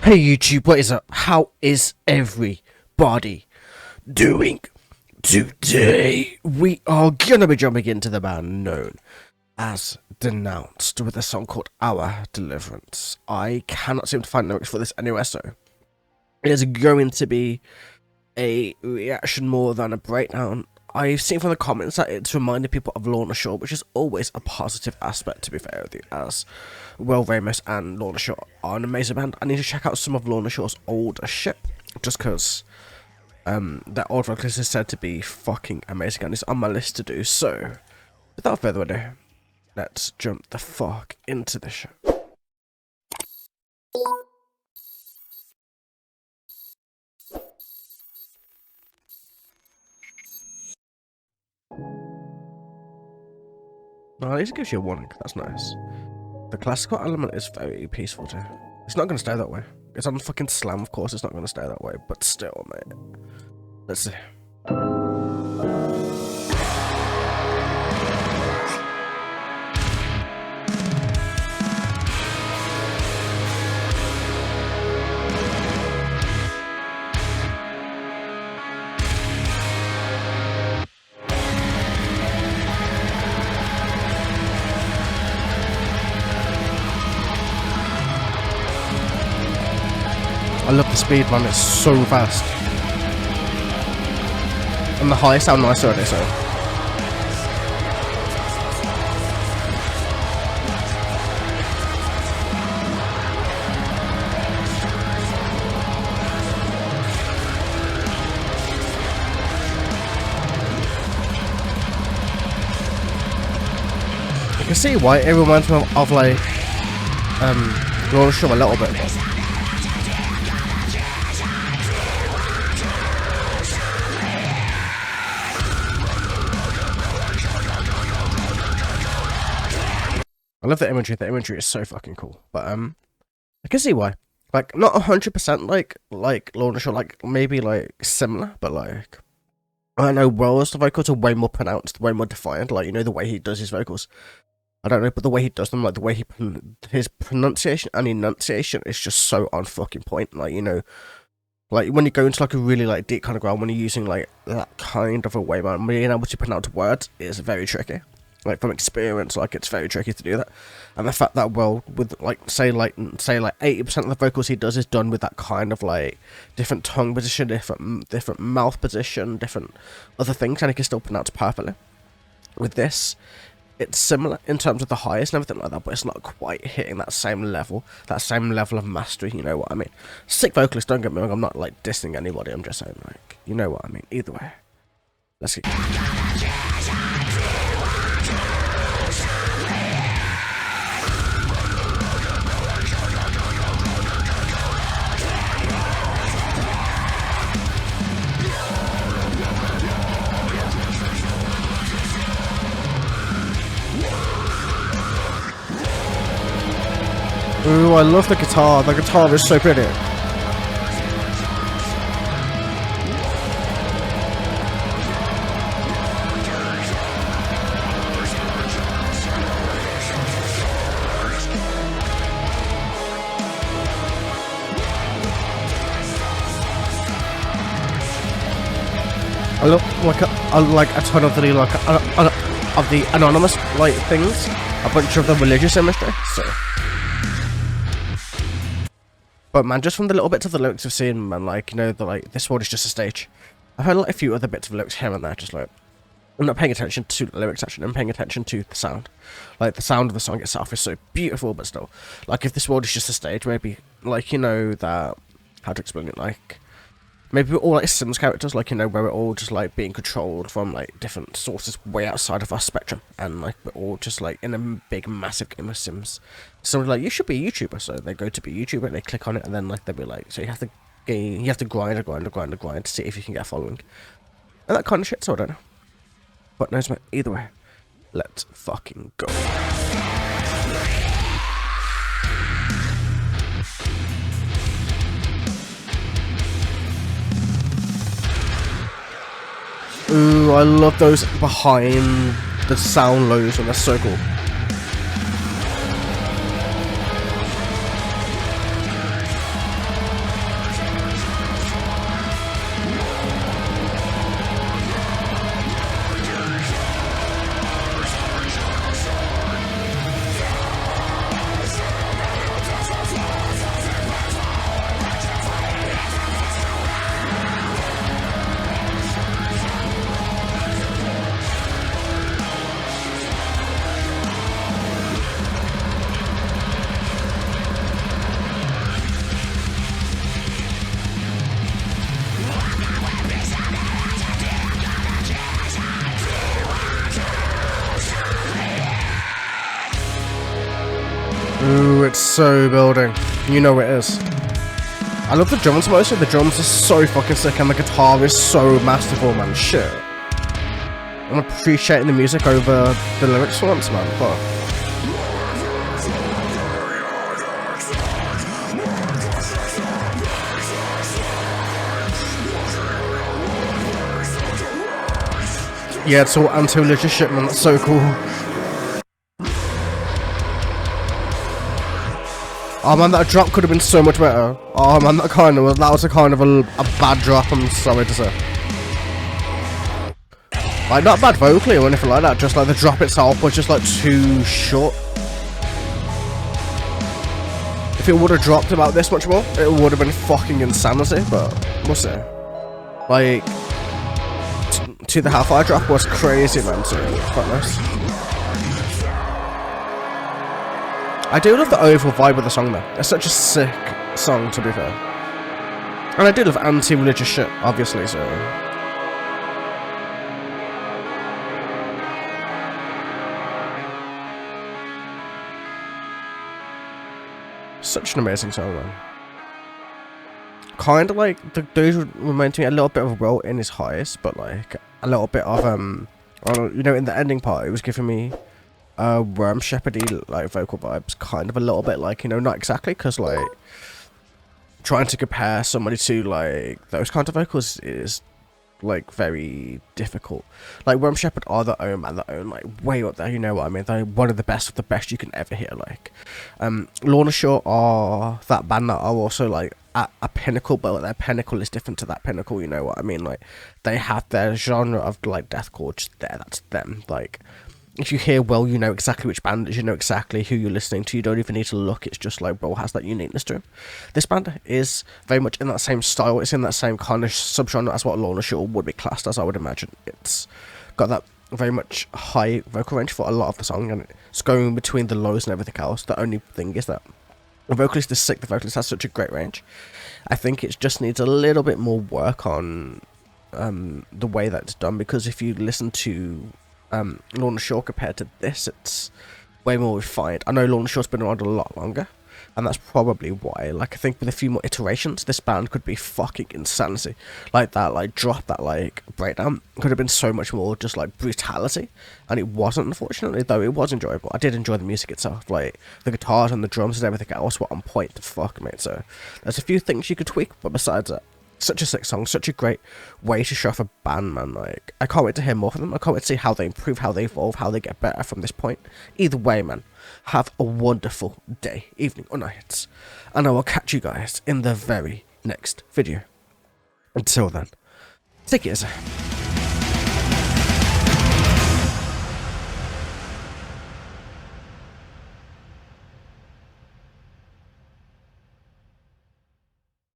Hey YouTube, what is up? How is everybody doing? Today we are gonna be jumping into the band known as Denounced with a song called Our Deliverance. I cannot seem to find lyrics for this anywhere, so it is going to be a reaction more than a breakdown. I've seen from the comments that it's reminding people of Lorna Shore, which is always a positive aspect, to be fair with you, as Will Ramos and Lorna Shore are an amazing band. I need to check out some of Lorna Shore's older shit, just because their old vocalist is said to be fucking amazing, and it's on my list to do. So, without further ado, let's jump the fuck into the show. Well, at least it gives you a warning, that's nice. The classical element is very peaceful too. It's not going to stay that way. It's on fucking slam, of course, it's not going to stay that way, but still, mate. Let's see. I love the speed, man, it's so fast. And the highs sound nicer, aren't they, so. You can see why it reminds me of like, Lorna Shore a little bit. I love the imagery is so fucking cool, but I can see why. Like, not 100% like Lorna Shore, like, maybe, like, similar, but, like, I don't know, Will's vocals are way more pronounced, way more defined, like, you know, the way he does his vocals. I don't know, but the way he does them, like, the way his pronunciation and enunciation is just so on fucking point, like, you know, like, when you go into, like, a really, like, deep kind of ground, when you're using, like, that kind of a way, man, being able to pronounce words is very tricky. Like, from experience, like, it's very tricky to do that. And the fact that, well, with, like, say 80% of the vocals he does is done with that kind of, like, different tongue position, different mouth position, different other things, and he can still pronounce perfectly. With this, it's similar in terms of the highs and everything like that, but it's not quite hitting that same level of mastery, you know what I mean? Sick vocalist, don't get me wrong, I'm not, like, dissing anybody, I'm just saying, like, you know what I mean? Either way. Let's get... Ooh, I love the guitar. The guitar is so pretty. I like a ton of the of the anonymous like things, a bunch of the religious imagery. So. But man, just from the little bits of the lyrics I've seen, man, like, you know, this world is just a stage. I've heard like a few other bits of lyrics here and there, just like, I'm not paying attention to the lyrics actually, I'm paying attention to the sound. Like, the sound of the song itself is so beautiful, but still, like, if this world is just a stage, maybe, like, you know, that, how to explain it, like, maybe we're all like Sims characters, like, you know, where we're all just like being controlled from like different sources way outside of our spectrum, and like we're all just like in a big massive game of Sims. Someone's like, you should be a YouTuber, so they go to be a YouTuber and they click on it, and then like they'll be like, so you have to grind to see if you can get a following, and that kind of shit. So I don't know, but knows, mate. Either way, let's fucking go. Ooh, I love those behind the sound lows on the circle. It's so building. You know it is. I love the drums mostly. The drums are so fucking sick and the guitar is so masterful, man. Shit. I'm appreciating the music over the lyrics for once, man. But yeah, it's all anti-religious shit, man. That's so cool. Oh man, that drop could have been so much better. Oh man, that was a kind of a bad drop, I'm sorry to say. Like, not bad vocally or anything like that, just like the drop itself was just like too short. If it would have dropped about this much more, it would have been fucking insanity, but we'll see. Like, to the Hellfire drop was crazy, man, so it's quite nice. I do love the overall vibe of the song though. It's such a sick song, to be fair. And I do love anti-religious shit, obviously, so... Such an amazing song, man. Kind of like, the dude reminded me a little bit of Will in his highest, but like, a little bit of, you know, in the ending part, it was giving me Worm Shepherdy like vocal vibes, kind of a little bit like, you know, not exactly, because like trying to compare somebody to like those kind of vocals is like very difficult. Like Worm Shepherd are their own man, their own like way up there, you know what I mean? They're one of the best you can ever hear. Like Lorna Shore are that band that are also like at a pinnacle, but their pinnacle is different to that pinnacle, you know what I mean? Like they have their genre of like deathcore just there, that's them. Like if you hear Will, you know exactly which band it is, you know exactly who you're listening to, you don't even need to look, it's just like Will has that uniqueness to him. This band is very much in that same style, it's in that same kind of subgenre as what Lorna Shore would be classed as, I would imagine. It's got that very much high vocal range for a lot of the song, and it's going between the lows and everything else. The only thing is that the vocalist is sick, the vocalist has such a great range. I think it just needs a little bit more work on the way that it's done, because if you listen to Lorna Shore compared to this, it's way more refined. I know Lorna Shore's been around a lot longer, and that's probably why. Like, I think with a few more iterations, this band could be fucking insanity. Like, that, like, drop, that, like, breakdown could have been so much more just, like, brutality, and it wasn't, unfortunately, though it was enjoyable. I did enjoy the music itself, like, the guitars and the drums and everything else were on point to fuck, mate, so there's a few things you could tweak, but besides that, such a sick song, such a great way to show off a band, man. Like, I can't wait to hear more from them. I can't wait to see how they improve, how they evolve, how they get better from this point. Either way, man, have a wonderful day, evening, or night. And I will catch you guys in the very next video. Until then, take it easy.